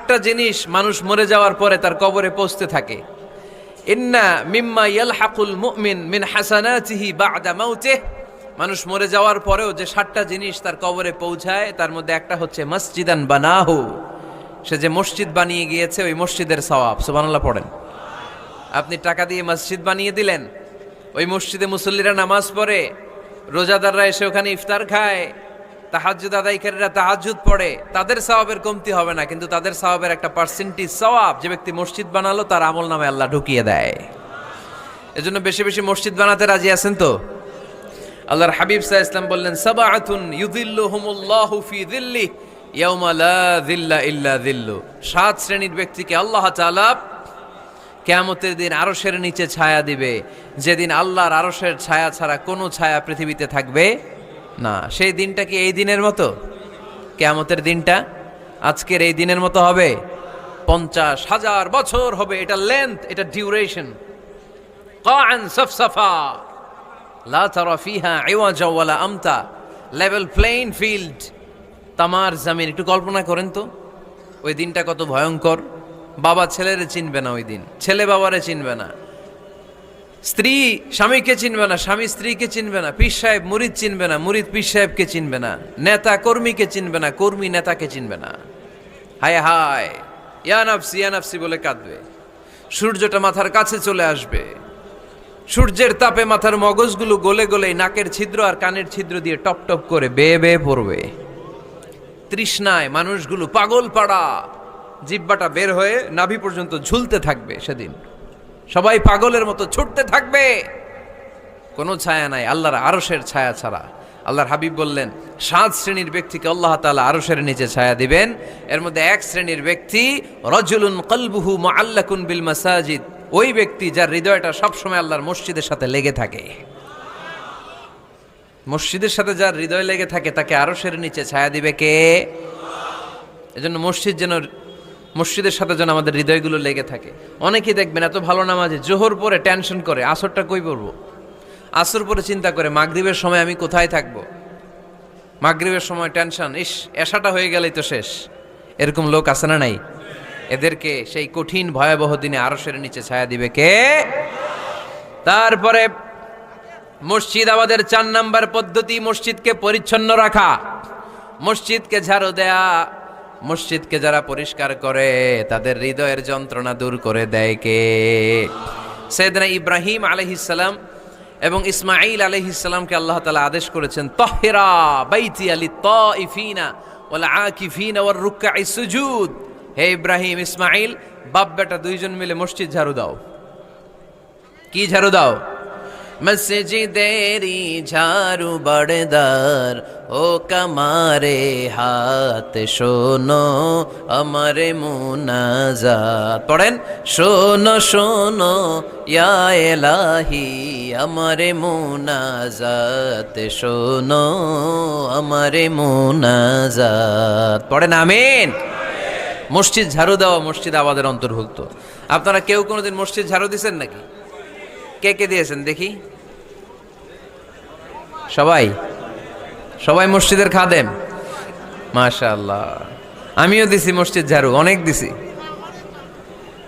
7টা জিনিস মানুষ মরে যাওয়ার পরে তার কবরে পৌঁছতে থাকে। ইন্না মিম্মা ইয়ালহাকুল মুমিন মিন হাসানাতিহি বা'দা মাউতিহি, মানুষ মরে যাওয়ার পরেও যে 7টা জিনিস তার কবরে পৌঁছায় তার মধ্যে একটা হচ্ছে মসজিদান বানাহু, সে যে মসজিদ বানিয়ে গিয়েছে ওই মসজিদের সওয়াব। সুবহানাল্লাহ পড়েন। আপনি টাকা দিয়ে মসজিদ বানিয়ে দিলেন, ওই মসজিদে মুসল্লিরা নামাজ পড়ে, রোজাদাররা এসে ওখানে ইফতার খায়, তাহাজ্জুদ আদায়কারীরা তাহাজ্জুদ পড়ে, তাদের সওয়াবের কমতি হবে না, কিন্তু তাদের সওয়াবের একটা পার্সেন্টেজ সওয়াব যে ব্যক্তি মসজিদ বানালো তার আমল নামে আল্লাহ ঢুকিয়ে দেয়। এজন্য বেশি বেশি মসজিদ বানাতে রাজি আছেন তো? আল্লাহর হাবিব সাল্লাল্লাহু আলাইহি ওয়াসাল্লাম বললেন, সাবআতুন ইউযিল্লুহুমুল্লাহু ফি যিল্লিহি ইয়াওমা লা যিল্লা ইল্লা যিল্লু, 7 শ্রেণীর ব্যক্তিকে আল্লাহ তাআলা কিয়ামতের দিন আরশের নিচে ছায়া দিবে, যেদিন আল্লাহর আরশের ছায়া ছাড়া কোনো ছায়া পৃথিবীতে থাকবে না। সেই দিনটা কি এই দিনের মতো? কিয়ামতের দিনটা আজকের এই দিনের মতো হবে? 50,000 বছর হবে। এটা লেন্থ, এটা ডিউরেশন। কাআন সাফসাফা লা তারা ফিহা ইওয়াজা ওয়ালা আমতা, লেভেল প্লেইং ফিল্ড, তামার জমিন। একটু কল্পনা করেন তো ওই দিনটা কত ভয়ঙ্কর। বাবা ছেলেরে চিনবে না ওই দিন, ছেলে বাবারে চিনবে না, স্ত্রী স্বামীকে চিনবে না, স্বামী স্ত্রীকে চিনবে না, পীর সাহেব মুরিদ চিনবে না, মুরিদ পীর সাহেবকে চিনবে না, নেতা কর্মীকে চিনবে না, কর্মী নেতাকে চিনবে না। হায় হায়, ইয়া নাফসি ইয়া নাফসি বলে কাঁদবে। সূর্যটা মাথার কাছে চলে আসবে, সূর্যের তাপে মাথার মগজগুলো গলে গলে নাকের ছিদ্র আর কানের ছিদ্র দিয়ে টপ টপ করে বেয়ে বেয়ে পড়বে। তৃষ্ণায় মানুষগুলো পাগল পাড়া, জিহ্বাটা বের হয়ে নাভি পর্যন্ত ঝুলতে থাকবে। সেদিন সবাই পাগলের মতো ছুটতে থাকবে, কোনো ছায়া নাই আল্লাহর আরশের ছায়া ছাড়া। আল্লাহর হাবিব বললেন 7 শ্রেণীর ব্যক্তিকে আল্লাহ তাআলা আরশের নিচে ছায়া দিবেন। এর মধ্যে 1 শ্রেণীর ব্যক্তি রাজুলুন কলবুহু মুআল্লাকুন বিল মাসাজিদ, ওই ব্যক্তি যার হৃদয়টা সবসময় আল্লাহর মসজিদের সাথে লেগে থাকে। মসজিদের সাথে যার হৃদয় লেগে থাকে তাকে আরশের নিচে ছায়া দিবে কে? এজন্য মসজিদের সাথে যেন আমাদের হৃদয়গুলো লেগে থাকে। অনেকেই দেখবেন এত ভালো নামাজে, জোহর পরে টেনশন করে আসরটা কই পড়বো, আসর পরে চিন্তা করে মাগরিবের সময় আমি কোথায় থাকবো, মাগরিবের সময় টেনশন, ইস এশাটা হয়ে গেলেই তো শেষ। এরকম লোক আছে না নাই? এদেরকে সেই কঠিন ভয়াবহ দিনে আরশের নিচে ছায়া দিবে কে? তারপরে মসজিদ আমাদের 4 নাম্বার পদ্ধতি, মসজিদকে পরিচ্ছন্ন রাখা, মসজিদকে ঝাড়ু দেয়া। মসজিদকে যারা পরিষ্কার করে তাদের হৃদয়ের যন্ত্রণা দূর করে দেয় কে? সাইয়েদনা ইব্রাহিম আলাইহিস সালাম এবং ইসমাঈল আলাইহিস সালামকে আল্লাহ তাআলা আদেশ করেছেন, তাহিরা বাইতিয়া লিত-তাইফিনা ওয়াল আকিফিনা ওয়ার রুকআইস সুজুদ। হে ইব্রাহিম, ইসমাঈল, বাপ বেটা দুইজন মিলে মসজিদ ঝাড়ু দাও। কি ঝাড়ু দাও? মসজিদেরি ঝাড়ু বড়দার ও কামারে হাত শোনো আমারে মুনাজাত। পড়েন, শোনো শোনো ইয়া এলাহি আমারে মুনাজাত, শোনো আমারে মুনাজাত। পড়েন আমিন। মসজিদ ঝাড়ু দেওয়া মসজিদ আবাদের অন্তর্ভুক্ত। আপনারা কেউ কোনোদিন মসজিদ ঝাড়ু দিয়েছেন নাকি? কে কে দিয়েছেন দেখি? সবাই মসজিদের খাদেম, মাশাআল্লাহ। আমিও দিছি মসজিদ ঝাড়ু, অনেক দিছি,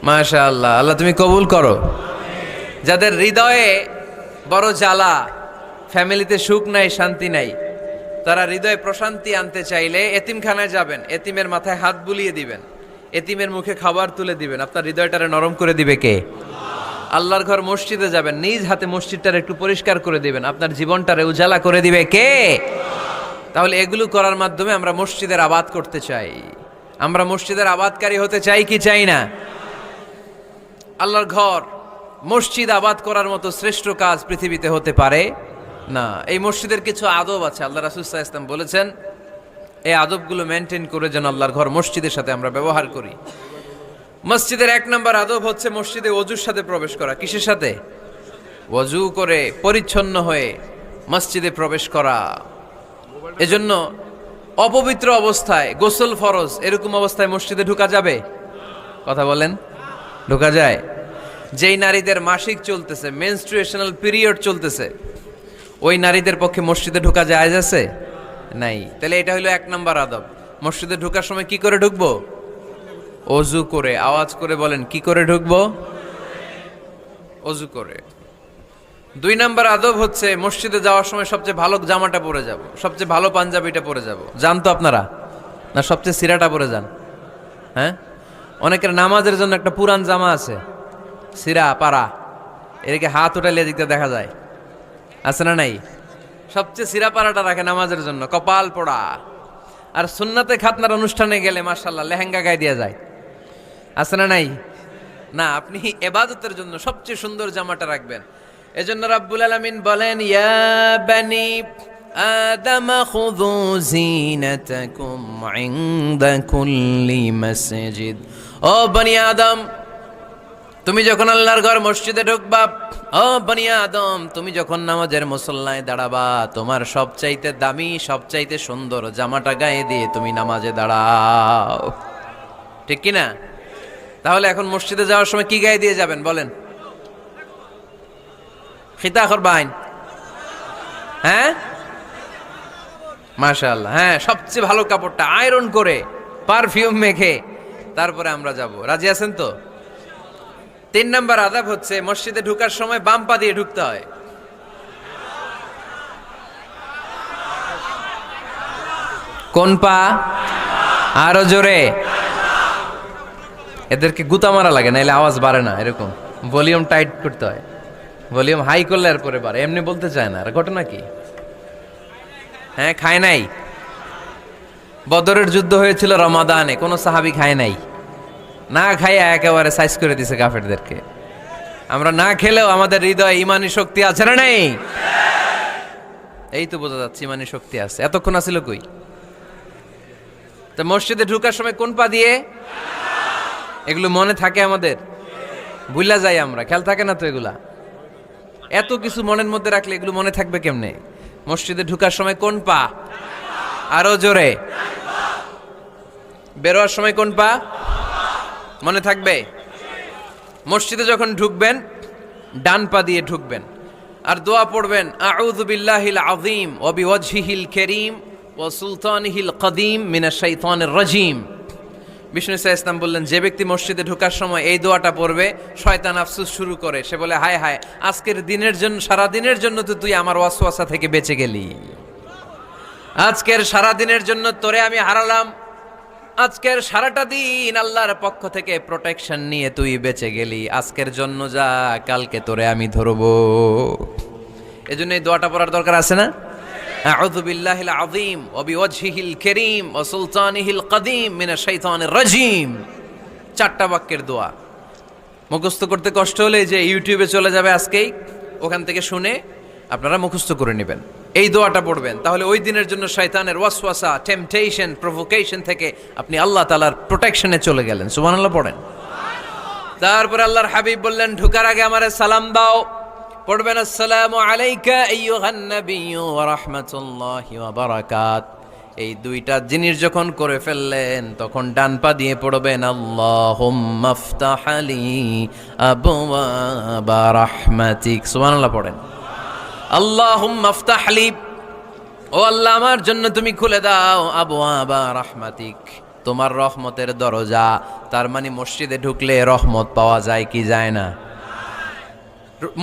মাশাআল্লাহ। আল্লাহ তুমি কবুল করো। যাদের হৃদয়ে বড় জ্বালা, ফ্যামিলিতে সুখ নাই, শান্তি নাই, তারা হৃদয়ে প্রশান্তি আনতে চাইলে এতিমখানায় যাবেন, এতিমের মাথায় হাত বুলিয়ে দিবেন, এতিমের মুখে খাবার তুলে দিবেন, আপনার হৃদয়টারে নরম করে দিবে কে? আল্লাহর ঘর মসজিদে যাবেন, নিজ হাতে মসজিদটারে একটু পরিষ্কার করে দিবেন, আপনার জীবনটারে উজালা করে দিবে কে? তাহলে এগুলো করার মাধ্যমে আমরা মসজিদের আবাদ করতে চাই। আমরা মসজিদের আবাদকারী হতে চাই কি চাই না? আল্লাহর ঘর মসজিদ আবাদ করার মতো শ্রেষ্ঠ কাজ পৃথিবীতে হতে পারে না। এই মসজিদের কিছু আদব আছে, আল্লাহ রাসূল সাল্লাল্লাহু আলাইহি ওয়াসাল্লাম বলেছেন এই আদবগুলো মেনটেন করে যেন আল্লাহর ঘর মসজিদের সাথে আমরা ব্যবহার করি। মসজিদের 1 নম্বর আদব হচ্ছে মসজিদে ওযুর সাথে প্রবেশ করা। কিসের সাথে? ওযু করে পরিচ্ছন্ন হয়ে মসজিদে প্রবেশ করা। এজন্য অপবিত্র অবস্থায় গোসল ফরজ, এরকম অবস্থায় মসজিদে ঢোকা যাবে? কথা বলেন, ঢোকা যায়? যেই নারীদের মাসিক চলতেছে, মেনস্ট্রুয়েশনাল পিরিয়ড চলতেছে, ওই নারীদের পক্ষে মসজিদে ঢোকা জায়েজ আছে? নাই। তাহলে এটা হলো 1 নম্বর আদব। মসজিদে ঢোকার সময় কি করে ঢুকবো? অজু করে, আওয়াজ করে বলেন কি করে ঢুকবো? অজু করে। 2 নাম্বার আদব হচ্ছে মসজিদে যাওয়ার সময় সবচেয়ে ভালো জামাটা পরে যাব, সবচেয়ে ভালো পাঞ্জাবিটা পরে যাব। জান তো আপনারা? না সবচেয়ে সিরাটা পরে যান? হ্যাঁ, অনেকের নামাজের জন্য একটা পুরান জামা আছে, সিরা পাড়া, এদিকে হাত উঠাইলে দিকতে দেখা যায়, আছে না নাই? সবচেয়ে সিরা পাড়াটা রাখে নামাজের জন্য, কপাল পোড়া। আর সুন্নাতে খাতনার অনুষ্ঠানে গেলে মাশাআল্লাহ লেহেঙ্গা গায়ে দেওয়া যায়, আছে না নাই? না, আপনি ইবাদতের জন্য সবচেয়ে সুন্দর জামাটা রাখবেন। এজন্য রাব্বুল আলামিন বলেন, ইয়া বানি আদম খুযু জিনাতাকুম ইনদা কুল্লি মসজিদ। ও বনি আদম, তুমি যখন আল্লাহর ঘর মসজিদে ঢুকবা, ও বনি আদম তুমি যখন নামাজের মুসল্লায় দাঁড়াবা, তোমার সবচাইতে দামি, সবচাইতে সুন্দর জামাটা গায়ে দিয়ে তুমি নামাজে দাঁড়াও, ঠিক কি না? তাহলে এখন মসজিদে যাওয়ার সময় কি গায়ে দিয়ে যাবেন বলেন? খিতা করবেন? হ্যাঁ, মাশাআল্লাহ, হ্যাঁ, সবচেয়ে ভালো কাপড়টা আয়রন করে পারফিউম মেখে তারপরে আমরা যাব। রাজি আছেন তো? 3 নাম্বার আদব হচ্ছে মসজিদে ঢোকার সময় বাম পা দিয়ে ঢুকতে হয়। কোন পা? আরো জোরে। এদেরকে গুতা মারা লাগে, নাইলে আওয়াজ বাড়ে না, এরকম ভলিউম টাইট করতে হয়, ভলিউম হাই করলে আর পরে বাড়ে, এমনি বলতে চায় না। আর ঘটনা কি? হ্যাঁ, খায় নাই। বদরের যুদ্ধ হয়েছিল রমাদানে, কোন সাহাবী খায় নাই, না খাইয়া একেবারে সাইজ করে দিছে কাফেরদেরকে। আমরা না খেলেও আমাদের হৃদয়ে ইমানি শক্তি আছে না নাই? এই তো বোঝা যাচ্ছে ইমানি শক্তি আছে। এতক্ষণ আছিল কই? তো মসজিদে ঢোকার সময় কোন পা দিয়ে? এগুলো মনে থাকে আমাদের? ভুলা যাই আমরা, খেয়াল থাকে না তো এগুলা। এত কিছু মনের মধ্যে রাখলে এগুলো মনে থাকবে কেমনে? মসজিদে ঢোকার সময় কোন পা? আরো জোরে। বেরোয়ার সময় কোন পা? মনে থাকবে? মসজিদে যখন ঢুকবেন ডান পা দিয়ে ঢুকবেন, আর দোয়া পড়বেন, আউযু বিল্লাহিল আযীম ওয়া বিওয়াজহিল কারীম ওয়া সুলতানিহিল কদীম মিনাশ শাইতানির রাজীম। বিষ্ণু ইসা ইসলাম বললেন, যে ব্যক্তি মসজিদে ঢোকার সময় এই দোয়াটা পড়বে, শয়তান আফসোস শুরু করে, সে বলে, হায় হায়, আজকের দিনের জন্য, সারা দিনের জন্য তো তুই আমার ওয়াসওয়াসা থেকে বেঁচে গেলি, আজকের সারা দিনের জন্য তোরে আমি হারালাম, আজকের সারাটা দিন আল্লাহর পক্ষ থেকে প্রোটেকশন নিয়ে তুই বেঁচে গেলি, আজকের জন্য যা, কালকে তোরে আমি ধরবো। এজন্য এই দোয়াটা পড়ার দরকার আছে না? আউযু বিল্লাহিল আযীম ওয়া বিওয়াজহিল কারীম ওয়া সুলতানিহিল কদীম মিনাশ শাইতানির রাজীম। 4টা বাক্যের দোয়া। মুখস্থ করতে কষ্ট হলে যে ইউটিউবে চলে যাবে আজকেই, ওখান থেকে শুনে আপনারা মুখস্থ করে নেবেন, এই দোয়াটা পড়বেন, তাহলে ওই দিনের জন্য শয়তানের ওয়াসওয়াসা, টেম্পটেশন, প্রভোকেশন থেকে আপনি আল্লাহ তাআলার প্রোটেকশনে চলে গেলেন। সুবহানাল্লাহ পড়েন। তারপর আল্লাহর হাবিব বললেন, ঢোকার আগে আমারে সালাম দাও। পড়বেন, আসসালামু আলাইকা আইয়ুহান নাবিয়্যু ওয়া রাহমাতুল্লাহি ওয়া বারাকাত। এই 2টা জিনিস যখন করে ফেললেন, তখন ডান পা দিয়ে পড়বেন, আল্লাহুম্মা ইফতাহ লি আবওয়াবা রাহমাতিক। সুবহানাল্লাহ পড়েন। আল্লাহুম্মা ইফতাহ লি, ও আল্লাহ আমার জন্য তুমি খুলে দাও, আবওয়াবা রাহমাতিক, তোমার রহমতের দরজা। তার মানে মসজিদে ঢুকলে রহমত পাওয়া যায় কি যায় না?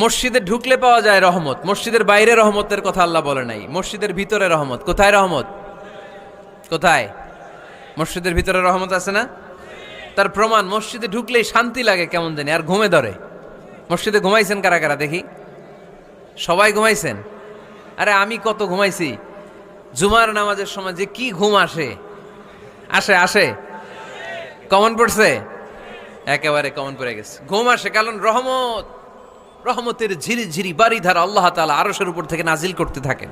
মসজিদে ঢুকলে পাওয়া যায় রহমত, মসজিদের বাইরে রহমতের কথা আল্লাহ বলে নাই। মসজিদের ভিতরে রহমত। কোথায় রহমত? কোথায়? মসজিদের ভিতরে রহমত আছে না? তার প্রমাণ, মসজিদে ঢুকলেই শান্তি লাগে কেমন জানি, আর ঘুমে ধরে। মসজিদে ঘুমাইছেন কারা কারা দেখি? সবাই ঘুমাইছেন? আরে আমি কত ঘুমাইছি। জুমার নামাজের সময় যে কি ঘুম আসে, আসে আসে, কমন পড়ছে, একেবারে কমন পড়ে গেছে, ঘুম আসে। কারণ রহমত, রহমতের ঝিরি ঝিরি বাড়ি ধারা আল্লাহ তাআলা আরশের উপর থেকে নাজিল করতে থাকেন,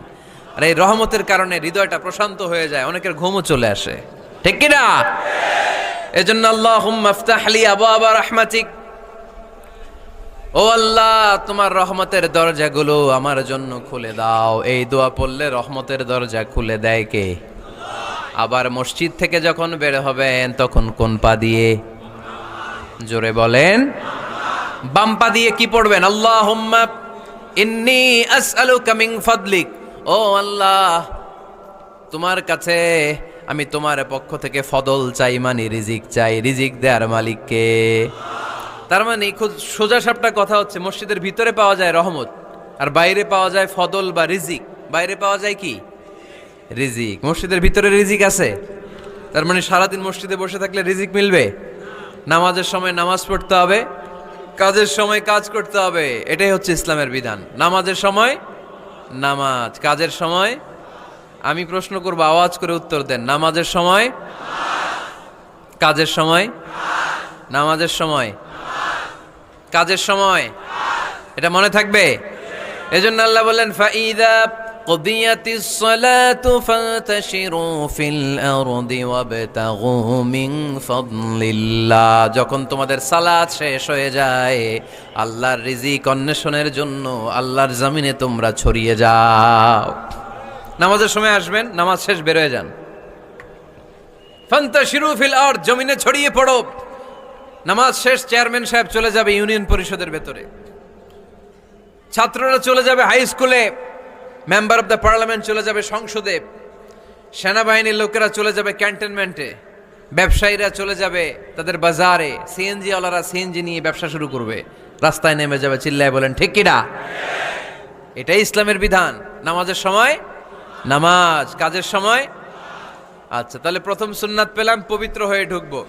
আর এই রহমতের কারণে হৃদয়টা প্রশান্ত হয়ে যায়, অনেকের ঘুমও চলে আসে, ঠিক কি না? এজন্য আল্লাহুম্মা ইফতাহ লি আবওয়াবা রাহমাতিক, ও আল্লাহ তোমার রহমতের দরজাগুলো আমার জন্য খুলে দাও। এই দোয়া পড়লে রহমতের দরজা খুলে দেয় কে? আবার মসজিদ থেকে যখন বের হবেন তখন কোন পা দিয়ে? জোরে বলেন। বাম পা দিয়ে কি পড়বেন? আল্লাহুম্মা ইন্নী আসআলুকা মিন ফাদলিক, ও আল্লাহ তোমার কাছে আমি তোমার পক্ষ থেকে ফদল চাই, মানে রিজিক চাই। রিজিক দেয়ার মালিককে। তার মানে খুব সোজা সাপটা কথা হচ্ছে, মসজিদের ভিতরে পাওয়া যায় রহমত, আর বাইরে পাওয়া যায় ফদল বা রিজিক। বাইরে পাওয়া যায় কি? রিজিক। মসজিদের ভিতরে রিজিক আছে, তার মানে সারাদিন মসজিদে বসে থাকলে রিজিক মিলবে? নামাজের সময় নামাজ পড়তে হবে, কাজের সময় কাজ করতে হবে। এটাই হচ্ছে ইসলামের বিধান। নামাজের সময় নামাজ, কাজের সময়। আমি প্রশ্ন করব, আওয়াজ করে উত্তর দেন। নামাজের সময়, কাজের সময়, নামাজের সময়, কাজের সময়। এটা মনে থাকবে। এজন্য আল্লাহ বললেন, ফাইদা কুদিয়াতিস সালাতু ফান্তাশিরু ফিল আরদি ওয়াবতাগু মিন ফাদলিল্লাহ। যখন তোমাদের সালাত শেষ হয়ে যায়, আল্লাহর রিজিক অন্বেষণের জন্য আল্লাহর জমিনে তোমরা ছড়িয়ে যাও। নামাজের সময় আসবেন, নামাজ শেষ বের হয়ে যান। ফান্তাশিরু ফিল আরদ, জমিনে ছড়িয়ে পড়ো। নামাজ শেষ, চেয়ারম্যান সাহেব চলে যাবে ইউনিয়ন পরিষদের ভেতরে, ছাত্ররা চলে যাবে হাই স্কুলে, মেম্বার অব দ্য পার্লামেন্ট চলে যাবে সংসদে, সেনাবাহিনীর লোকেরা চলে যাবে ক্যান্টনমেন্টে, ব্যবসায়ীরা চলে যাবে তাদের বাজারে, সিএনজি ওয়ালারা সিএনজি নিয়ে ব্যবসা শুরু করবে, রাস্তায় নেমে যাবে, চিল্লায় বলেন ঠিক কিনা? এটাই ইসলামের বিধান। নামাজের সময় নামাজ, কাজের সময়। আচ্ছা, তাহলে প্রথম সুন্নাত পেলাম, পবিত্র হয়ে ঢুকবো,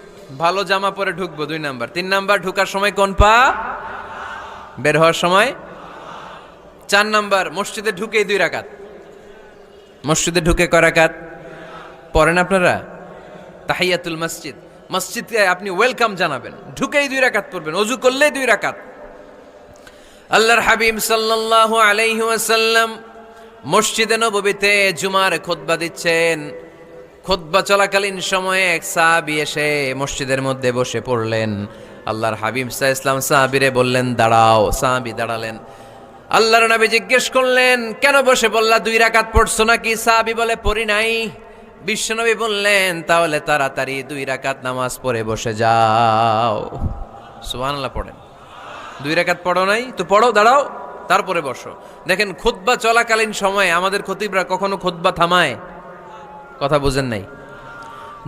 ভালো জামা পরে ঢুকবো। 2 নাম্বার। 3 নাম্বার, ঢুকার সময় কোন পা, বের হওয়ার সময়। 4 নাম্বার, মসজিদে ঢুকেই 2 রাকাত। মসজিদে ঢুকে কয় রাকাত পড়েন আপনারা? তাহিয়াতুল মসজিদ। মসজিদে আপনি ওয়েলকাম জানাবেন, ঢুকেই 2 রাকাত পড়বেন, ওযু করলেই 2 রাকাত। আল্লাহর হাবিব সাল্লাল্লাহু আলাইহি ওয়াসাল্লাম মসজিদে নববীতে জুমার খুতবা দিচ্ছেন। খুতবা চলাকালীন সময়ে এক সাহাবী এসে মসজিদের মধ্যে বসে পড়লেন। আল্লাহর হাবিব সাল্লাল্লাহু আলাইহি ওয়াসাল্লাম সাহাবীরে বললেন, দাঁড়াও। সাহাবী দাঁড়ালেন। আল্লাহর নবী জিজ্ঞেস করলেন, কেন বসে বললা? 2 রাকাত পড়ছো নাকি? সাহাবী বলে, পড়ি নাই। বিশ্বনবী বললেন, তাহলে তাড়াতাড়ি 2 রাকাত নামাজ পড়ে বসে যাও। সুবহানাল্লাহ পড়েন। 2 রাকাত পড়ো নাই তো পড়ো, দাঁড়াও, তারপরে বসো। দেখেন, খুতবা চলাকালীন সময়ে আমাদের খতিবরা কখনো খুতবা থামায়? কথা বুঝেন নাই?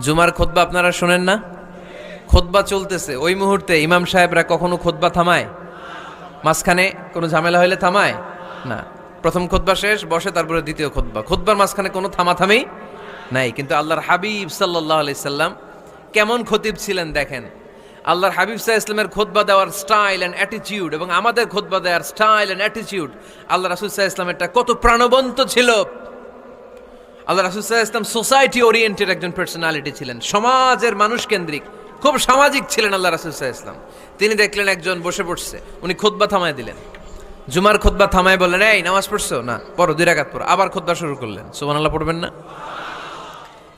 জুমার খুতবা আপনারা শোনেন না? খুতবা চলতেছে, ওই মুহূর্তে ইমাম সাহেবরা কখনো খুতবা থামায়? মাঝখানে কোনো ঝামেলা হইলে থামায় না। প্রথম খুতবা শেষ, বসে, তারপরে দ্বিতীয় খুতবা। খুতবার মাঝখানে কোনো থামাথামি নাই। কিন্তু আল্লাহর হাবিব সাল্লাল্লাহু আলাইহি সাল্লাম কেমন খতিব ছিলেন দেখেন। আল্লাহর হাবিব সাল্লাল্লাহু আলাইহি সাল্লামের খুতবা দেওয়ার স্টাইল এন্ড অ্যাটিটিউড এবং আমাদের খুতবা দেওয়ার স্টাইল এন্ড অ্যাটিটিউড, আল্লাহ রাসূল সাল্লাল্লাহু আলাইহি সাল্লামেরটা কত প্রাণবন্ত ছিল। আল্লাহ রাসূল সাল্লাল্লাহু আলাইহি সাল্লাম সোসাইটি ওরিয়েন্টেড একজন পার্সোনালিটি ছিলেন, সমাজের মানুষ কেন্দ্রিক, খুব সামাজিক ছিলেন আল্লাহ রাসূল সাল্লাল্লাহু আলাইহি সাল্লাম। তিনি দেখলেন একজন বসে পড়ছে, উনি খুতবা থামায় দিলেন। জুমার খুতবা থামায় বললেন, এই নামাজ পড়ছো না? পড়ো, 2 রাকাত পড়ো। আবার খুতবা শুরু করলেন। সুবহানাল্লাহ পড়বেন না?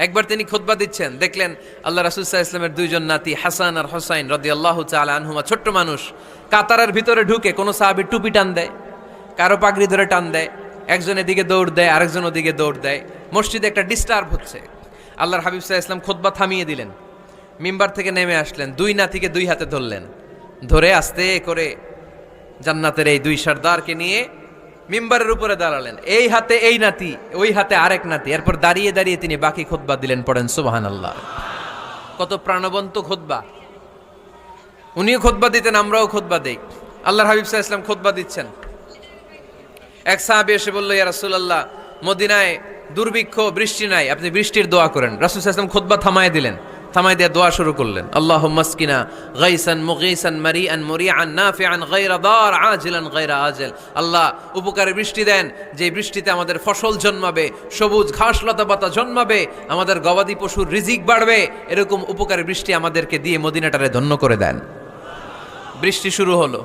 একবার তিনি খুতবা দিচ্ছেন, দেখলেন আল্লাহ রাসূল সাল্লাল্লাহু আলাইহি ওয়াসাল্লামের 2 জন নাতি হাসান আর হুসাইন রাদিয়াল্লাহু তাআলা আনহুমা, ছোট্ট মানুষ, কাতারের ভিতরে ঢুকে কোনো সাহাবী টুপি টান দেয়, কারো পাগড়ি ধরে টান দেয়, একজন এদিকে দৌড় দেয়, আরেকজন ওদিকে দৌড় দেয়। মসজিদে একটা ডিস্টার্ব হচ্ছে। আল্লাহর হাবিব সাল্লাল্লাহু আলাইহি ওয়াসাল্লাম খুতবা থামিয়ে দিলেন, মিম্বার থেকে নেমে আসলেন, 2 নাতিকে 2 হাতে ধরলেন, ধরে আস্তে করে জান্নাতের এই 2 সর্দারকে নিয়ে মিম্বারের উপরে দাঁড়ালেন। এই হাতে এই নাতি, ওই হাতে আরেক নাতি। এরপর দাঁড়িয়ে দাঁড়িয়ে তিনি বাকি খুতবা দিলেন। পড়েন সুবহানাল্লাহ। কত প্রাণবন্ত খুতবা। উনিও খুতবা দিতেন, আমরাও খুতবা দেই। আল্লাহর হাবিব সাল্লাল্লাহু আলাইহি ওয়াসাল্লাম খুতবা দিচ্ছেন। এক সাহাবী এসে বলল, ইয়া রাসূলুল্লাহ, মদিনায় দুর্ভিক্ষ, বৃষ্টি নাই, আপনি বৃষ্টির দোয়া করেন। রাসূল সাল্লাল্লাহু আলাইহি ওয়াসাল্লাম খুতবা থামায় দিলেন, থামাই দিয়ে দোয়া শুরু করলেন। আল্লাহুম্মা আসকিনা গাইসান মুগীসান মারিআন মুরিআন নাফিআন গায়রা দার আজিলান গায়রা আজল। আল্লাহ, উপকারী বৃষ্টি দেন, যে বৃষ্টিতে আমাদের ফসল জন্মাবে, সবুজ ঘাস লতা পাতা জন্মাবে, আমাদের গবাদি পশুর রিজিক বাড়বে। এরকম উপকারী বৃষ্টি আমাদেরকে দিয়ে মদিনাটারে ধন্য করে দেন। বৃষ্টি শুরু হলো।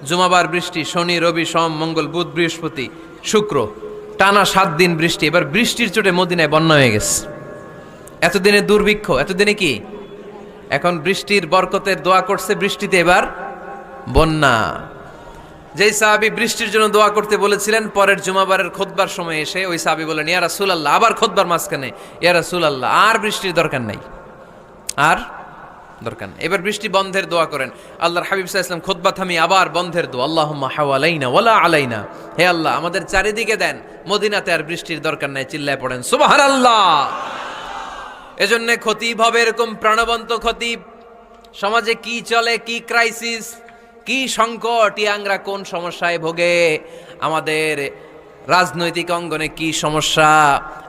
জুমাবার বৃষ্টি, শনি রবি সোম মঙ্গল বুধ বৃহস্পতি শুক্র, টানা 7 দিন বৃষ্টি। এবার বৃষ্টির চোটে মদিনায় বন্যা হয়ে গেছে। এতদিনে দুর্ভিক্ষ, এতদিনে কি? এখন বৃষ্টির বরকতের দোয়া করছে, বৃষ্টিতে এবার বন্যা। যেই সাহাবী বৃষ্টির জন্য দোয়া করতে বলেছিলেন, পরের জুমাবারের খুতবার সময় এসে ওই সাহাবী বলেন, ইয়া রাসূলুল্লাহ, আবার খুতবার মাঝখানে, ইয়া রাসূলুল্লাহ, আর বৃষ্টির দরকার নাই, আর দরকার নেই, এবার বৃষ্টি বন্ধের দোয়া করেন। আল্লাহর হাবিব সাল্লাল্লাহু আলাইহি ওয়াসাল্লাম খুতবা থামিয়ে আবার বন্ধের দোয়া, আল্লাহুম্মা হাওয়ালাইনা ওয়ালা আলাইনা। হে আল্লাহ, আমাদের চারিদিকে দেন, মদিনাতে আর বৃষ্টির দরকার নাই। চিল্লায় পড়েন সুবহানাল্লাহ। এজন্য খতিব হবে এরকম প্রাণবন্ত খতিব। সমাজে কি চলে, কি ক্রাইসিস, কি সংকট, ইয়াংরা কোন সমস্যায় ভোগে, আমাদের রাজনৈতিক অঙ্গনে কি সমস্যা,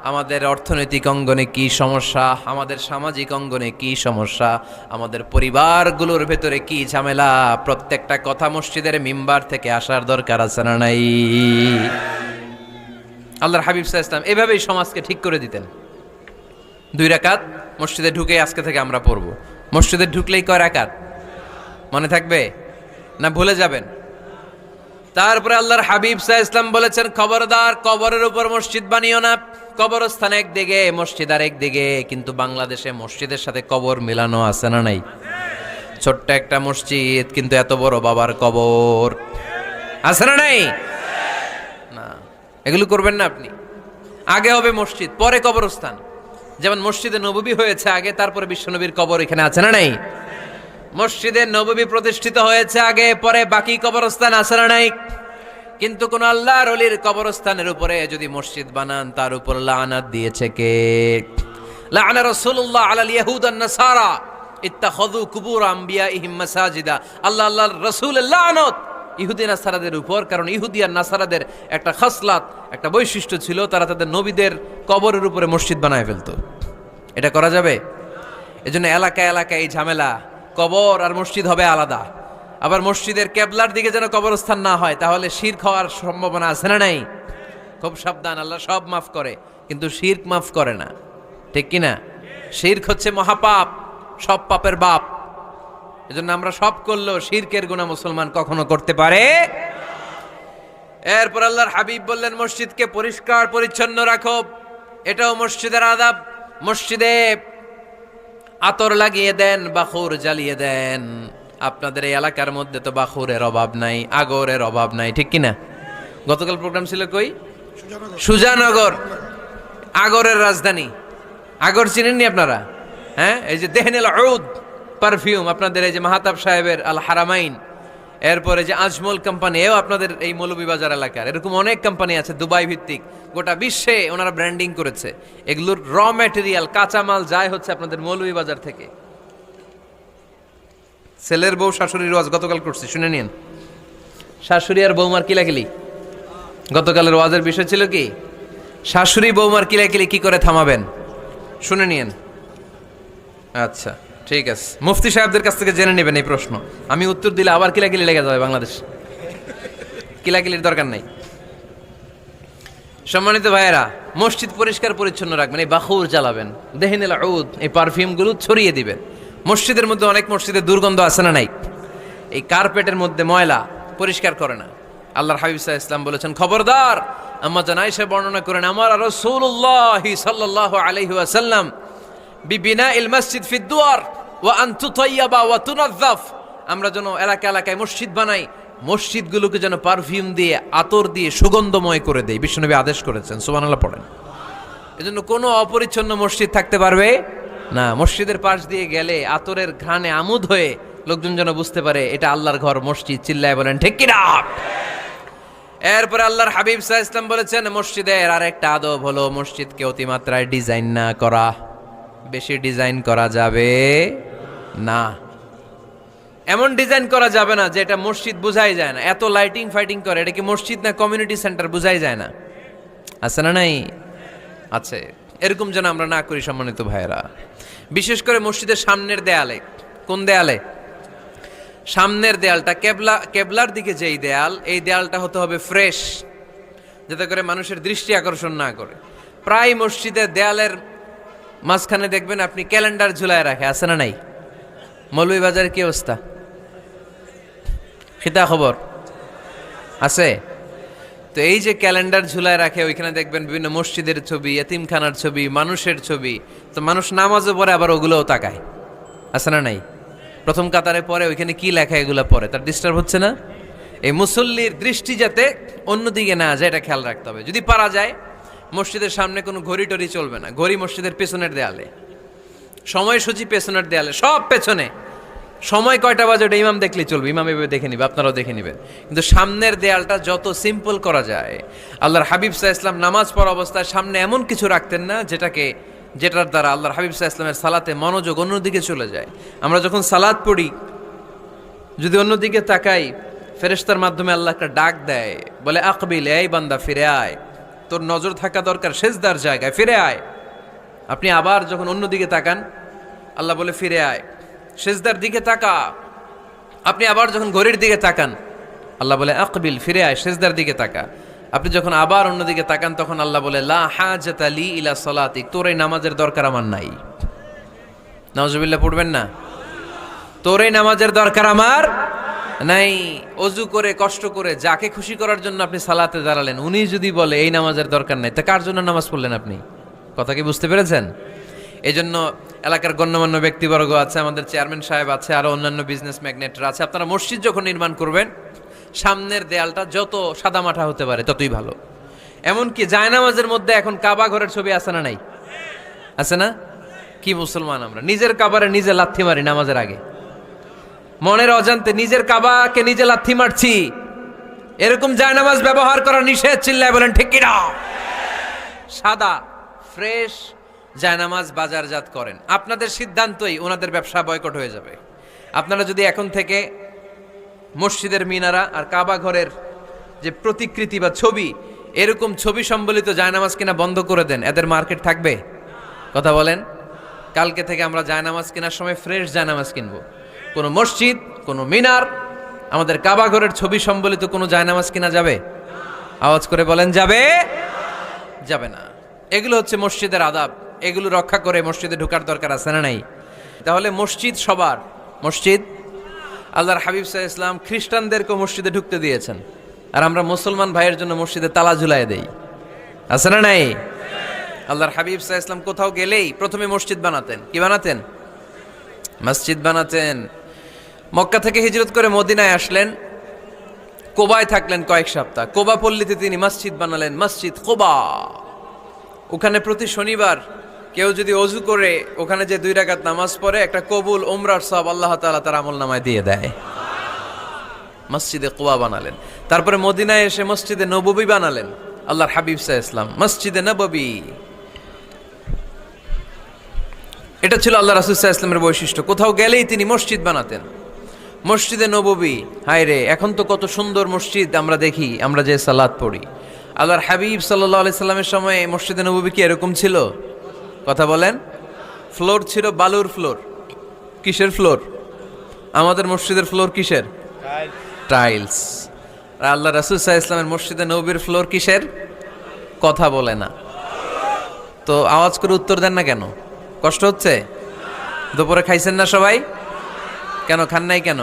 আমাদের অর্থনৈতিক অঙ্গনে কি সমস্যা, আমাদের সামাজিক অঙ্গনে কি সমস্যা, আমাদের পরিবারগুলোর ভেতরে কি ঝামেলা, প্রত্যেকটা কথা মসজিদের মিম্বার থেকে আসার দরকার আছে না নাই? আল্লাহর হাবিব সাল্লাল্লাহু আলাইহি ওয়াসাল্লাম এভাবেই সমাজকে ঠিক করে দিতেন। 2 রাকাত মসজিদে ঢুকে আজকে থেকে আমরা পড়ব। মসজিদে ঢুকলেই কয় রাকাত মনে থাকবে না ভুলে যাবেন? তারপরে আল্লাহর হাবিব সাল্লাল্লাহু আলাইহি ওয়াসাল্লাম বলেছেন, খবরদার কবরের উপর মসজিদ বানিও না। কবরস্থান একদিকে, মসজিদ আর একদিকে। কিন্তু বাংলাদেশে মসজিদের সাথে কবর মিলানো আছে না নাই? ছোট্ট একটা মসজিদ কিন্তু এত বড় বাবার কবর আছে না নাই? না, এগুলো করবেন না আপনি। আগে হবে মসজিদ, পরে কবরস্থান। যেমন মসজিদে নববী হয়েছে আগে, তারপরে বিশ্বনবীর কবর এখানে আছে না নাই? মসজিদে নববী প্রতিষ্ঠিত হয়েছে আগে, পরে বাকি কবরস্থান আছে না নাই? কিন্তু কোন আল্লাহর ওলির কবরস্থানের উপরে যদি মসজিদ বানান, তার উপর লানাত দিয়েছে কে? লাআনা রাসূলুল্লাহ আলাল ইয়াহুদ ওয়ান নাসারা ইত্তাখাযু কুবুর আমবিয়াইহিম মাসাজিদা। আল্লাহর রাসূলের লানত ইহুদি নাসারাদের উপর, কারণ ইহুদি আর নাসারাদের একটা খাসলাত, একটা বৈশিষ্ট্য ছিল, তারা তাদের নবীদের কবরের উপরে মসজিদ বানায় ফেলতো। এটা করা যাবে? এজন্য এলাকায় এলাকায় এই ঝামেলা, কবর আর মসজিদ হবে আলাদা। আবার মসজিদের কেবলার দিকে যেন কবরস্থান না হয়, তাহলে শিরক হওয়ার সম্ভাবনা আছে না নাই? খুব সাবধান, আল্লাহ সব মাফ করে কিন্তু শিরক মাফ করে না, ঠিক কি না? শিরক হচ্ছে মহাপাপ, সব পাপের বাপ। এজন্য আমরা সব করলেও শিরকের গুনাহ মুসলমান কখনো করতে পারে। এরপর আল্লাহর হাবিব বললেন, মসজিদকে পরিষ্কার পরিচ্ছন্ন রাখো। এটাও মসজিদের আদাব। মসজিদে আতর লাগিয়ে দেন, বাখুর জ্বালিয়ে দেন। আপনাদের এই এলাকার মধ্যে তো বাখুরের অভাব নাই, আগরের অভাব নাই, ঠিক কিনা? গতকাল প্রোগ্রাম ছিল কই? সুজানগর, আগরের রাজধানী। আগর চিনেননি আপনারা? হ্যাঁ, এই যে দেহনেল উদ পারফিউম, আপনাদের এই যে মাহতাব সাহেবের আল হারামাইন, এরপরে যে আজমল কোম্পানি, এও আপনাদের এই মৌলভীবাজার এলাকার। এরকম অনেক কোম্পানি আছে দুবাই ভিত্তিক, গোটা বিশ্বে ওনারা ব্র্যান্ডিং করেছে। এগুলোর র ম্যাটেরিয়াল, কাঁচামাল যায় হচ্ছে আপনাদের মৌলভীবাজার থেকে। ছেলের বউ শাশুড়ির ওয়াজ গতকাল করছি, শুনে নিন। শাশুড়ি আর বৌমার কিলাকিলি, গতকালের ওয়াজের বিষয় ছিল কি? শাশুড়ি বৌমার কিলাকিলি কি করে থামাবেন, শুনে নিন। আচ্ছা ঠিক আছে, মুফতি সাহেবদের কাছ থেকে জেনে নেবেন এই প্রশ্ন। আমি উত্তর দিলে আবার কিলাকিলি লেগে যাবে বাংলাদেশ। কিলাকিলির দরকার নাই। সম্মানিত ভাইয়েরা, মসজিদ পরিষ্কার পরিচ্ছন্ন রাখবেন, এই বাখুর জ্বালাবেন, দেহনেল উদ, এই পারফিউমগুলো ছড়িয়ে দিবেন। মসজিদের মধ্যে অনেক মসজিদে দুর্গন্ধ আছে না নাই? এই কার্পেটের মধ্যে ময়লা, পরিষ্কার করে না। আল্লাহর হাবিব সাল্লাল্লাহু আলাইহি ওয়াসাল্লাম বলেছেন, খবরদার। আম্মা জান আয়েশা বর্ণনা করেন, আমার রাসূলুল্লাহ সাল্লাল্লাহু আলাইহি ওয়াসাল্লাম বিবিনাইল মসজিদ ফিদ দুয়ার ওয়া আন তুতায়্যাবা ওয়া তুনাযযাফ। আমরা যেন এলাকা এলাকায় মসজিদ বানাই, মসজিদগুলোকে যেন পারফিউম দিয়ে, আতর দিয়ে সুগন্ধময় করে দেই। বিশ্বনবী আদেশ করেছেন, সুবহানাল্লাহ পড়েন। এজন্য কোনো অপরিচ্ছন্ন মসজিদ থাকতে পারবে না। মসজিদের পাশ দিয়ে গেলে আতরের ঘ্রাণে আমোদ হয়ে লোকজন যেন বুঝতে পারে এটা আল্লাহর ঘর, মসজিদ। চিল্লায় বলেন ঠিক কি না? এরপর আল্লাহর হাবিব সাল্লাল্লাহু আলাইহি ওয়াসাল্লাম বলেছেন, মসজিদের আরেকটা আদব হলো মসজিদকে অতিমাত্রায় ডিজাইন না করা। বেশি ডিজাইন করা যাবে না। এমন ডিজাইন করা যাবে না যে এটা মসজিদ বোঝাই যায় না। এত লাইটিং ফাইটিং করে, এটা কি মসজিদ না কমিউনিটি সেন্টার বোঝাই যায় না? আছে না নাই? আছে। এরকম যেন আমরা না করি সম্মানিত ভাইয়েরা। বিশেষ করে মসজিদের সামনের দেয়ালে। কোন দেয়ালে? সামনের দেয়ালটা, কেবলার দিকে যেই দেয়াল, এই দেয়ালটা হতে হবে ফ্রেশ, যাতে করে মানুষের দৃষ্টি আকর্ষণ না করে। প্রায় মসজিদের দেয়ালের মাঝখানে দেখবেন আপনি ক্যালেন্ডার ঝুলায় রাখে, আছে না নাই? মৌলভীবাজারের কি অবস্থা? খিতা খবর আছে? তো এই যে ক্যালেন্ডার ঝুলায় রাখে, ওইখানে দেখবেন বিভিন্ন মসজিদের ছবি, এতিমখানার ছবি, মানুষের ছবি। তো মানুষ নামাজে পড়ে আবার ওগুলোও তাকায়, আছে না নাই? প্রথম কাতারে পরে ওইখানে কি লেখা, এগুলো পরে তার ডিস্টার্ব হচ্ছে না? এই মুসল্লির দৃষ্টি যাতে অন্যদিকে না যায়, এটা খেয়াল রাখতে হবে। যদি পারা যায়, মসজিদের সামনে কোনো ঘড়ি টড়ি চলবে না। ঘড়ি মসজিদের পেছনের দেয়ালে, সময়সূচি পেছনের দেয়ালে, সব পেছনে। সময় কয়টা বাজে ওটা ইমাম দেখলেই চলবে, ইমাম এভাবে দেখে নিবে, আপনারাও দেখে নিবেন। কিন্তু সামনের দেয়ালটা যত সিম্পল করা যায়। আল্লাহর হাবিব সাল্লাল্লাহু আলাইহি ওয়াসাল্লাম নামাজ পড়া অবস্থায় সামনে এমন কিছু রাখতেন না যেটাকে যেটার দ্বারা আল্লাহর হাবিব সাল্লাল্লাহু আলাইহি ওয়াসাল্লামের সালাতে মনোযোগ অন্যদিকে চলে যায়। আমরা যখন সালাত পড়ি, যদি অন্যদিকে তাকাই, ফেরেশতার মাধ্যমে আল্লাহ একটা ডাক দেয়, বলে আকবিল, এই বান্দা ফিরে আয়, তোর নজর থাকা দরকার সেজদার জায়গায়, ফিরে আয়। আপনি আবার যখন অন্যদিকে তাকান, আল্লাহ বলে ফিরে আয়, সেজদার দিকে তাকা। আপনি আবার যখন ঘড়ির দিকে তাকান, আল্লাহ বলে আকবিল, ফিরে আয়, সেজদার দিকে তাকা। আপনি যখন আবার অন্যদিকে তাকান, তখন আল্লাহ বলে লা হাজাতা লি ইলা সালাতিক, তোর এই নামাজের দরকার আমার নাই। নাউজুবিল্লাহ পড়বেন না? তোর এই নামাজের দরকার আমার নাই। অজু করে কষ্ট করে যাকে খুশি করার জন্য আপনি সালাতে দাঁড়ালেন, উনি যদি বলে এই নামাজের দরকার নাই, তা কার জন্য নামাজ পড়লেন আপনি? কথা কি বুঝতে পেরেছেন? এই জন্য এলাকার গণ্যমান্য ব্যক্তিবর্গ আছে, আমাদের চেয়ারম্যান সাহেব আছে, আরো অন্যান্য বিজনেস ম্যাগনেটরা আছে, আপনারা মসজিদ যখন নির্মাণ করবেন, সামনের দেয়ালটা যত সাদামাটা হতে পারে ততই ভালো। এমনকি জায়নামাজের মধ্যে এখন কাবা ঘরের ছবি আছে না নাই? আছে না? কি মুসলমান আমরা, নিজের কাবারে নিজে লাথি মারি নামাজের আগে, মনের অজান্তে নিজের কাবাকে নিজে লাথি মারছি। এরকম জায়নামাজ ব্যবহার করা নিষেধ, চিল্লায় বলেন ঠিক কিনা? সাদা ফ্রেশ জায়নামাজ বাজারজাত করেন, আপনাদের সিদ্ধান্তই ওনাদের ব্যবসা বয়কট হয়ে যাবে। আপনারা যদি এখন থেকে মসজিদের মিনারা আর কাবা ঘরের যে প্রতিকৃতি বা ছবি, এরকম ছবি সম্বলিত জায়নামাজ কিনা বন্ধ করে দেন, এদের মার্কেট থাকবে? কথা বলেন। কালকে থেকে আমরা জায়নামাজ কেনার সময় ফ্রেশ জায়নামাজ কিনবো। কোনো মসজিদ, কোনো মিনার, আমাদের কাবা ঘরের ছবি সম্বলিত কোনো জায়নামাজ কিনা যাবে? আওয়াজ করে বলেন, যাবে? যাবে না। এগুলো হচ্ছে মসজিদের আদাব, এগুলো রক্ষা করে মসজিদে ঢোকার দরকার আছে না নাই? তাহলে মসজিদ সবার, মসজিদ আল্লাহর হাবিব সাল্লাল্লাহু আলাইহি ওয়াসাল্লাম খ্রিস্টানদেরকে মসজিদে ঢুকতে দিয়েছেন, আর আমরা মুসলমান ভাইয়ের জন্য মসজিদে তালা ঝুলাই দেই, আছে না নাই? আল্লাহর হাবিব সাল্লাল্লাহু আলাইহি ওয়াসাল্লাম কোথাও গেলেই প্রথমে মসজিদ বানাতেন। কি বানাতেন? মসজিদ বানাতেন। মক্কা থেকে হিজরত করে মদিনায় আসলেন, কোবায় থাকলেন কয়েক সপ্তাহ। কোবা পল্লীতে তিনি মসজিদ বানালেন, মসজিদ কোবা। ওখানে প্রতি শনিবার কেউ যদি অজু করে ওখানে যে 2 রাকাত নামাজ পড়ে, একটা কবুল উমরার সওয়াব আল্লাহ তাআলা তার আমলনামায় দিয়ে দেয়। মসজিদে কোবা বানালেন। তারপরে মদিনায় এসে মসজিদে নববী বানালেন আল্লাহর হাবিব সাল্লাল্লাহু আলাইহি ওয়াসাল্লাম, মসজিদে নববী। এটা ছিল আল্লাহ রাসূল সাল্লাল্লাহু আলাইহি ওয়াসাল্লামের বৈশিষ্ট্য। কোথাও গেলেই তিনি মসজিদ বানাতেন, মসজিদে নববী। হায় রে, এখন তো কত সুন্দর মসজিদ আমরা দেখি, আমরা যে সালাত পড়ি। আল্লাহর হাবিব সাল্লাল্লাহু আলাইহি সাল্লামের সময় মসজিদে নববী কি এরকম ছিল? কথা বলেন। ফ্লোর ছিল বালুর ফ্লোর। কিসের ফ্লোর? আমাদের মসজিদের ফ্লোর কিসের? টাইলস। আর আল্লাহ রাসূল সাল্লাল্লাহু আলাইহি ওয়াসাল্লামের মসজিদে নববীর ফ্লোর কিসের? কথা বলে না তো, আওয়াজ করে উত্তর দেন না কেন? কষ্ট হচ্ছে? দুপুরে খাইছেন না সবাই? কেন খান নাই কেন?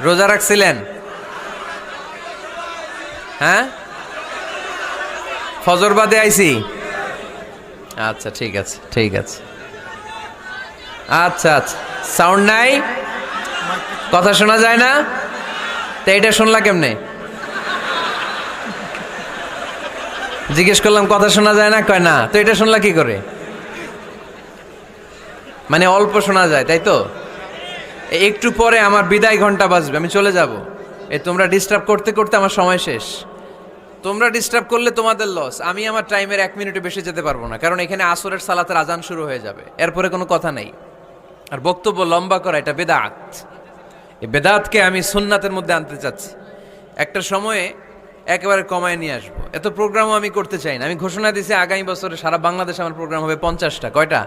রোজা রাখছিলেন? হ্যাঁ, ফজর বাদে আইছি। আচ্ছা ঠিক আছে, ঠিক আছে। আচ্ছা আচ্ছা, সাউন্ড নাই, কথা শোনা যায় না? তো এটা শুনলা কেমনে? জিজ্ঞেস করলাম কথা শোনা যায় না, কয় না। তো এটা শুনলা কি করে? মানে অল্প শোনা যায়, তাই তো? একটু পরে আমার বিদায় ঘন্টা বাজবে, আমি চলে যাব। তোমরা ডিস্টার্ব করতে করতে আমার সময় শেষ। তোমরা ডিস্টার্ব করলে তোমাদের লস। আমি আমার টাইমের 1 মিনিটে বেশি যেতে পারবো না, কারণ এখানে আসরের সালাতের আজান শুরু হয়ে যাবে, এরপরে কোনো কথা নেই। আর বক্তব্য লম্বা করা এটা বেদাত। এই বেদাতকে আমি সুন্নাতের মধ্যে আনতে চাচ্ছি। একটা সময়ে একেবারে কমায় নিয়ে আসবো। এত প্রোগ্রামও আমি করতে চাই না। আমি ঘোষণা দিয়েছি আগামী বছরে সারা বাংলাদেশে আমার প্রোগ্রাম হবে 50টা। কয়টা?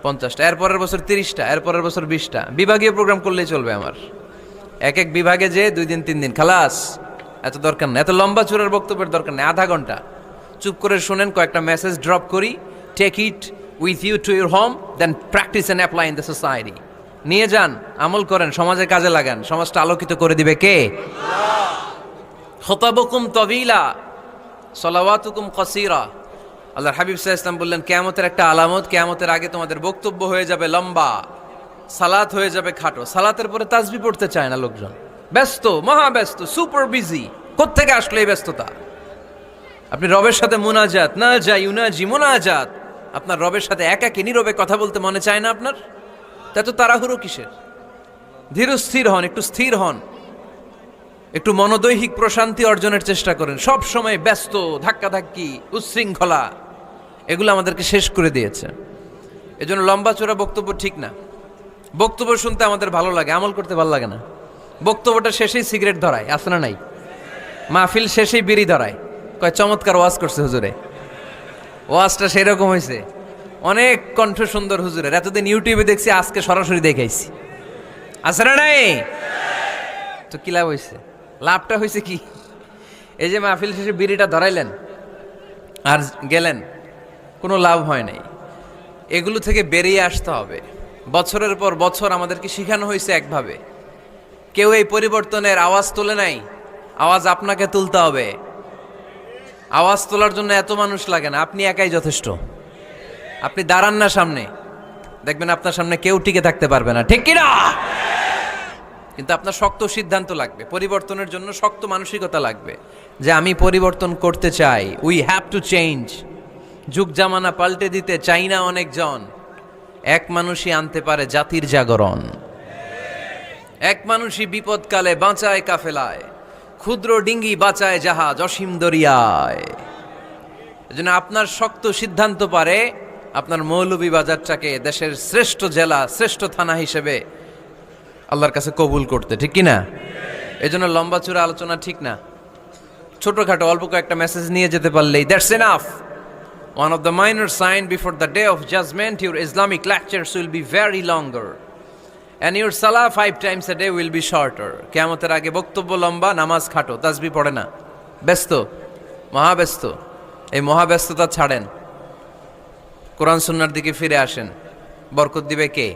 50টা। এরপরের বছর 30টা, এরপরের বছর 20টা। বিভাগীয় প্রোগ্রাম করলেই চলবে আমার। এক এক বিভাগে যে 2 দিন 3 দিন খালাস। এত দরকার নেই, এত লম্বা চূড়ার বক্তব্যের দরকার নেই। আধা ঘন্টা চুপ করে শুনেন, কয়েকটা মেসেজ ড্রপ করি, take it with you to your home, then practice and apply in the society. নিয়ে যান, আমল করেন, সমাজের কাজে লাগান। সমাজটা আলোকিত করে দিবে কে? খুতাবুকুম তাওয়িলা সালাওয়াতুকুম কাসীরা। আল্লাহর হাবিব সাল্লাল্লাহু আলাইহি ওয়াসাল্লাম বললেন, কিয়ামতের একটা আলামত, কিয়ামতের আগে তোমাদের বক্তব্য হয়ে যাবে লম্বা, সালাত হয়ে যাবে খাটো। সালাতের পরে তাসবিহ পড়তে চায় না লোকজন, ব্যস্ত, মহা ব্যস্ত, সুপার বিজি। কোত্থেকে আসলে এই ব্যস্ততা? আপনি রবের সাথে মুনাজাত, না যাই ইউনাজি মুনাজাত, আপনার রবের সাথে একাকী নীরবে কথা বলতে মনে চায় না আপনার? এত তাড়াহুড়ো কিসের? ধীর স্থির হন, একটু স্থির হন, একটু মনোদৈহিক প্রশান্তি অর্জনের চেষ্টা করেন। সব সময় ব্যস্ত, ধাক্কাধাক্কি, উচ্ছৃঙ্খলা, এগুলো আমাদেরকে শেষ করে দিয়েছে। এজন্য লম্বা চোরা বক্তব্য ঠিক না। বক্তব্য শুনতে আমাদের ভালো লাগে, আমল করতে ভালো লাগে না। বক্তব্যটা শেষেই সিগারেট ধরায়, আছে না নাই? মাহফিল শেষেই বিড়ি ধরায়, কয় চমৎকার ওয়াজ করছে হুজুরে। ওয়াজটা সেরকম হয়েছে, অনেক কণ্ঠ সুন্দর হুজুরের। এতদিন ইউটিউবে দেখছি, আজকে সরাসরি দেখাইছি, আছে না নাই? তো কি লাভ হয়েছে? লাভটা হয়েছে কি? এই যে মাহফিল শেষে বিড়িটা ধরাইলেন আর গেলেন, কোনো লাভ হয় নাই। এগুলো থেকে বেরিয়ে আসতে হবে। বছরের পর বছর আমাদেরকে শেখানো হয়েছে একভাবে, কেউ এই পরিবর্তনের আওয়াজ তোলে নাই। আওয়াজ আপনাকে তুলতে হবে। আওয়াজ তোলার জন্য এত মানুষ লাগে না, আপনি একাই যথেষ্ট। আপনি দাঁড়ান না সামনে, দেখবেন আপনার সামনে কেউ টিকে থাকতে পারবে না, ঠিক কিনা? কিন্তু আপনার শক্ত সিদ্ধান্ত লাগবে, পরিবর্তনের জন্য শক্ত মানসিকতা লাগবে যে আমি পরিবর্তন করতে চাই। We have to change. যুগ জামানা পাল্টে দিতে চাই না অনেকজন। এক মানুষই আনতে পারে জাতির জাগরণ। এক মানুষই বিপদকালে বাঁচায় কাফেলায়, ক্ষুদ্র ডিঙ্গি বাঁচায় জাহাজ অসীম দরিয়ায়। এজন্য আপনার শক্ত সিদ্ধান্ত পারে আপনার মৌলভীবাজারটাকে দেশের শ্রেষ্ঠ জেলা, শ্রেষ্ঠ থানা হিসেবে আল্লাহর কাছে কবুল করতে, ঠিক কিনা? এজন্য লম্বা চূড়া আলোচনা ঠিক না। ছোটখাটো অল্প কয়েকটা মেসেজ নিয়ে যেতে পারলেই that's enough. One of the minor signs before the day of judgment, your Islamic lectures will be very longer and your salah 5 times a day will be shorter. কিয়ামতের আগে বক্তব্য লম্বা, নামাজ খাটো, তাসবিহ পড়ে না, ব্যস্ত, মহাব্যস্ত। এই মহাব্যস্ততা ছাড়েন, কোরআন সুন্নাহর দিকে ফিরে আসেন। বরকত দিবে কে?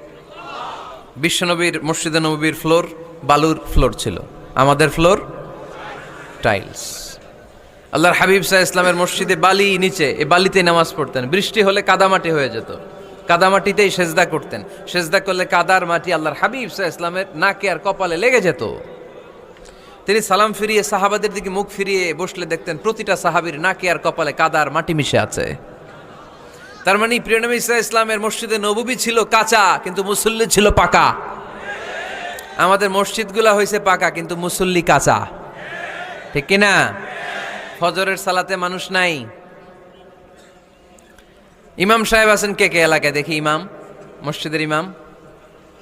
বিশ্বনবীর মসজিদে নববীর ফ্লোর বালুর ফ্লোর ছিল, আমাদের ফ্লোর টাইলস। আল্লাহর হাবিব সাল্লাল্লাহু আলাইহি ওয়াসাল্লামের মসজিদে বালি নিচে, এই বালিতেই নামাজ পড়তেন। বৃষ্টি হলে কাদামাটি হয়ে যেত, কাদামাটিতেই সেজদা করতেন। সেজদা করলে কাদার মাটি আল্লাহর হাবিব সাল্লাল্লাহু আলাইহি ওয়াসাল্লামের নাকে আর কপালে লেগে যেত। তিনি সালাম ফিরিয়ে সাহাবাদের দিকে মুখ ফিরিয়ে বসলে দেখতেন প্রতিটা সাহাবীর নাকে আর কপালে কাদার মাটি মিশে আছে। তার মানে প্রিয় নবী সাল্লাল্লাহু আলাইহি ওয়াসাল্লামের মসজিদে নববী ছিল কাঁচা, কিন্তু মুসল্লি ছিল পাকা। আমাদের মসজিদগুলা হয়েছে পাকা, কিন্তু মুসল্লি কাঁচা, ঠিক কিনা? ফজরের সালাতে মানুষ নাই। ইমাম সাহেব আছেন কে কে এলাকায়? দেখি ইমাম, মসজিদের ইমাম,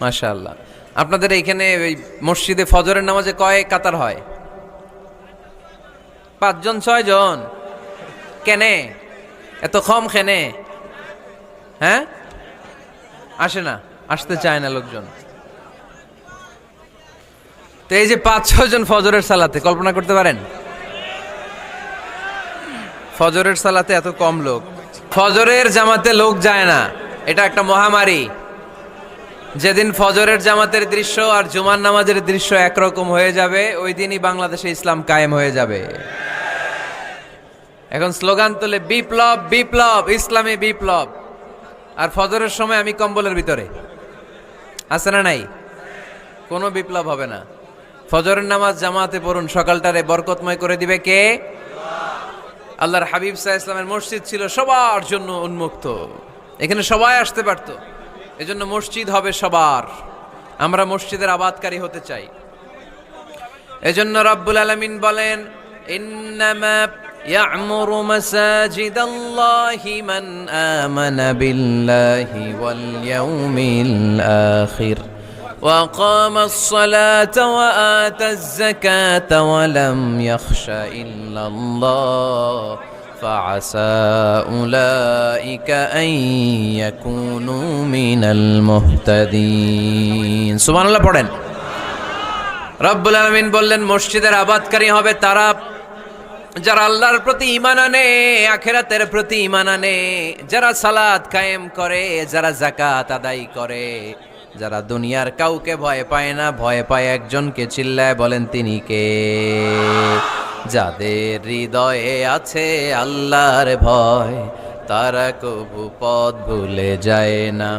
মাশাআল্লাহ। আপনাদের এইখানে ওই মসজিদে ফজরের নামাজে কয় কাতার হয়? 5 জন 6 জন? কেনে এত কম? কেনে? হ্যাঁ, আসে না, আসতে চায় না লোকজন। তো এই যে 5-6 জন ফজরের সালাতে, কল্পনা করতে পারেন ফজরের সালাতে এত কম লোক। ফজরের জামাতে লোক যায় না, এটা একটা মহামারী। যেদিন ফজরের জামাতের দৃশ্য আর জুমার নামাজের দৃশ্য একরকম হয়ে যাবে, ওই দিনই বাংলাদেশে ইসলাম কায়েম হয়ে যাবে। এখন স্লোগান তোলে বিপ্লব বিপ্লব, ইসলামী বিপ্লব। আর ফজরের সময় আমি কম্বলের ভিতরে, আছে না নাই? কোনো বিপ্লব হবে না। ফজরের নামাজ জামাতে পড়ুন, সকালটারে বরকতময় করে দিবে কে? আল্লাহর হাবিব সাল্লাল্লাহু আলাইহি ওয়াসাল্লামের মসজিদ ছিল সবার জন্য উন্মুক্ত, এখানে সবাই আসতে পারত। এজন্য মসজিদ হবে সবার। আমরা মসজিদের আবাদকারী হতে চাই। এজন্য রব্বুল আলামিন বলেন, ইন্নামা ইয়া'মুরু মাসাজিদাল্লাহি মান আমানা বিল্লাহি ওয়াল ইয়াউমিল আখির وأقام الصلاة وآتى الزكاة ولم يخش إلا الله فعسى أولئك أن يكونوا من المهتدين سبحان الله পড়েন। রব্বুল আলামিন বললেন মসজিদের আবাদকারী হবে তারা যারা আল্লাহর প্রতি ঈমান আনে, আখিরাতের প্রতি ঈমান আনে, যারা সালাত কায়েম করে, যারা যাকাত আদায় করে, যারা দুনিয়ার কাউকে ভয় পায় না, ভয় পায় একজনকে, চিল্লায় বলেন তিনি কে? যাদের হৃদয়ে আছে আল্লাহর ভয়, তারা কবু পথ ভুলে যায় না।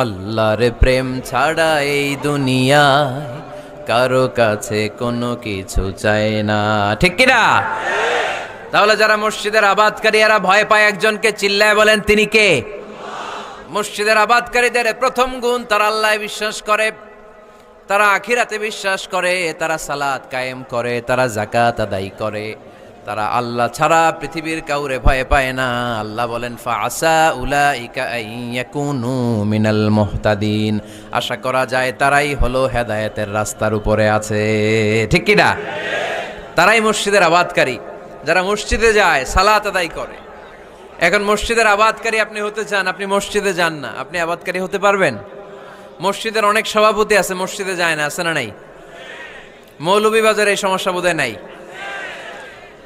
আল্লাহর প্রেম ছাড়া এই দুনিয়ায় কারো কাছে কোনো কিছু চায় না, ঠিক কিনা? তাহলে যারা মসজিদের আবাদকারী, এরা ভয় পায় একজনকে, চিল্লায় বলেন তিনি কে? মসজিদের আবাদকারীদের প্রথম গুণ, তারা আল্লাহ বিশ্বাস করে, তারা আখিরাতে বিশ্বাস করে, তারা সালাত কায়েম করে, তারা যাকাত আদায় করে, তারা আল্লাহ ছাড়া পৃথিবীর কাউরে ভয় পায় না। আল্লাহ বলেন ফাআসা উলাইকা আইয়াকুনু মিনাল মুহতাদিন, আশা করা যায় তারাই হলো হেদায়েতের রাস্তার উপরে আছে। ঠিক কি না? তারাই মসজিদের আবাদকারী, যারা মসজিদে যায় সালাত আদায় করে। এখন মসজিদের আবাদকারী আপনি হতে চান, আপনি মসজিদে যান না, আপনি আবাদকারী হতে পারবেন? মসজিদের অনেক সভাপতি আছে মসজিদে যায় না, আছে না নাই? মৌলভীবাজারে এই সমস্যা বোধহয় নাই।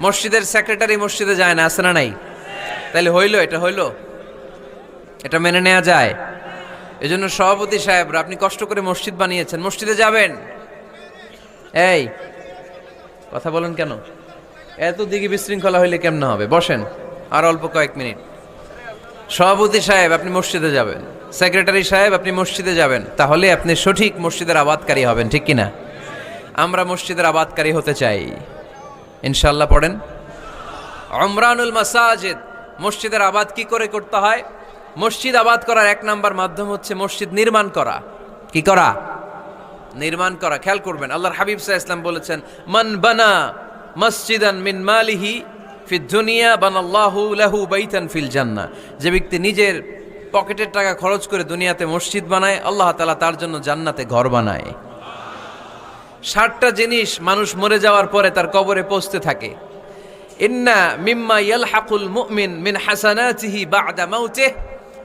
মসজিদের সেক্রেটারি মসজিদে যায় না, আছে না নাই? তাহলে হইলো, এটা হইলো, এটা মেনে নেওয়া যায়? এজন্য সভাপতি সাহেবরা, আপনি কষ্ট করে মসজিদ বানিয়েছেন, মসজিদে যাবেন। এই কথা বলেন কেন? এত দিকে বিশৃঙ্খলা হইলে কেমন হবে? বসেন আর অল্প কয়েক মিনিট। সভাপতি সাহেব আপনি মসজিদে যাবেন, সেক্রেটারি সাহেব আপনি মসজিদে যাবেন, তাহলে আপনি সঠিক মসজিদের আবাদকারী হবেন। ঠিক কিনা? আমরা মসজিদের আবাদকারী হতে চাই ইনশাআল্লাহ। পড়েন উমরানুল মাসাজিদ। মসজিদের আবাদ কি করে করতে হয়? মসজিদ আবাদ করার এক নাম্বার মাধ্যম হচ্ছে মসজিদ নির্মাণ করা। কি করা? নির্মাণ করা। খেয়াল করবেন, আল্লাহর হাবিব সাল্লাল্লাহু আলাইহি ওয়াসাল্লাম বলেছেন, মান বানা মসজিদান মিন মালিহি ফিদ দুনিয়া বানাল্লাহু লাহু বাইতান ফিল জান্নাহ। যে ব্যক্তি নিজের পকেটের টাকা খরচ করে দুনিয়াতে মসজিদ বানায়, আল্লাহ তাআলা তার জন্য জান্নাতে ঘর বানায়। 60টা জিনিস মানুষ মরে যাওয়ার পরে তার কবরে পৌঁছতে থাকে। ইন্না মিম্মা ইয়ালহাকুল মুমিন মিন হাসানাতিহি বা'দা মাউতিহি।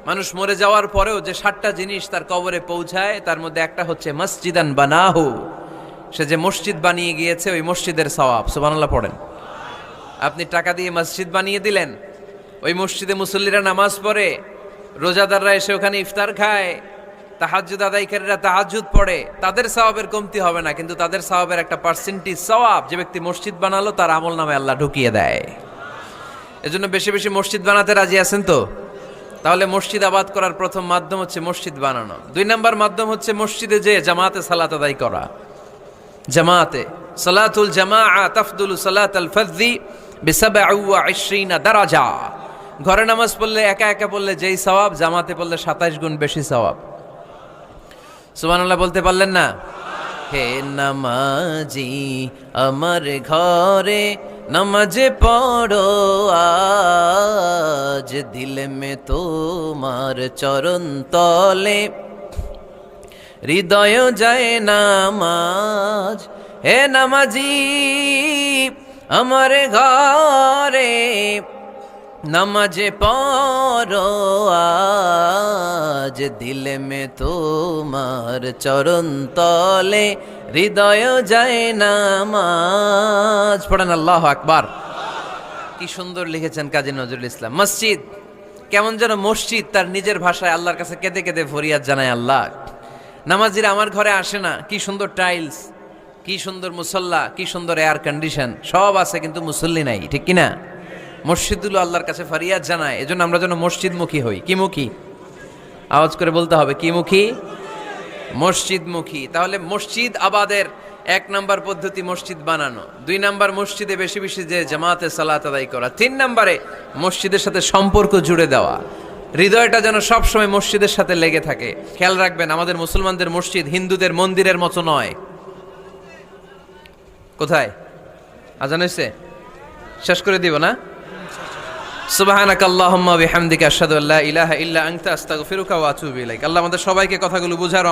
মানুষ মরে যাওয়ার পরেও যে 60টা জিনিস তার কবরে পৌঁছায়, তার মধ্যে একটা হচ্ছে মসজিদান বানাহু। সে যে মসজিদ বানিয়ে গিয়েছে, ওই মসজিদের সওয়াব। সুবহানাল্লাহ পড়েন। আপনি টাকা দিয়ে মসজিদ বানিয়ে দিলেন, ওই মসজিদে মুসল্লিরা নামাজ পড়ে, রোজাদাররা এসে ওখানে ইফতার খায়, তাহাজ্জুদ আদায়কারীরা তাহাজ্জুদ পড়ে, তাদের সওয়াবের কমতি হবে না, কিন্তু তাদের সওয়াবের একটা পার্সেন্টেজ সওয়াব যে ব্যক্তি মসজিদ বানালো তার আমল নামে আল্লাহ ঢুকিয়ে দেয়। এজন্য বেশি বেশি মসজিদ বানাতে রাজি আছেন তো? তাহলে মসজিদ আবাদ করার প্রথম মাধ্যম হচ্ছে মসজিদ বানানো। 2 নাম্বার মাধ্যম হচ্ছে মসজিদে যে জামাতে সালাত আদায় করা। জামাতে সালাতুল জামাআ তাফদুলু সালাতাল ফাযযি বি27 দারাজা। ঘরে নামাজ পড়লে একা একা পড়লে যেই সওয়াব, জামাতে পড়লে 27 গুণ বেশি সওয়াব। সুবহানাল্লাহ বলতে পারলেন না? হে নামাজি আমার ঘরে নামাজে পড়ো আজ, দিলে মে তোমার চরণ তলে হৃদয় যায় নামাজ। হে নামাজি আমার ঘরে নামাজে পড়ো আজ, দিলে মে তোমার চরণ তলে হৃদয় যায় নামাজ। পড়েন আল্লাহু আকবার। কি সুন্দর লিখেছেন কাজী নজরুল ইসলাম। মসজিদ কেমন যেন মসজিদ তার নিজের ভাষায় আল্লাহর কাছে কেঁদে কেঁদে ফরিয়াদ জানায়, আল্লাহ নামাজিরা আমার ঘরে আসে না, কি সুন্দর টাইলস, কি সুন্দর মুসল্লা, কি সুন্দর এয়ার কন্ডিশন, সব আছে কিন্তু মুসল্লি নাই। ঠিক কিনা? মসজিদগুলো আল্লাহর কাছে ফরিয়াদ জানায়। এজন্য আমরা যেন মসজিদমুখী হই। কি মুখী? আওয়াজ করে বলতে হবে, কি মুখী? মসজিদমুখী। তাহলে মসজিদ আবাদের 1 নাম্বার পদ্ধতি মসজিদ বানানো। 2 নাম্বার মসজিদে বেশি বেশি যে জামাতে সালাত আদায় করা। 3 নাম্বারে মসজিদের সাথে সম্পর্ক জুড়ে দেওয়া, হৃদয়টা যেন সবসময় মসজিদের সাথে লেগে থাকে। খেয়াল রাখবেন, আমাদের মুসলমানদের মসজিদ হিন্দুদের মন্দিরের মতো নয়। কোথায় আজান হয়েছে? শেষ করে দিব না? সুবহানাকাল্লাহুম্মা বিহামদিকা আশহাদু আল্লা ইলাহা ইল্লা আনতা আস্তাগফিরুকা ওয়া আতুবু ইলাইক। আল্লাহ আমাদের সবাইকে কথাগুলো বুঝার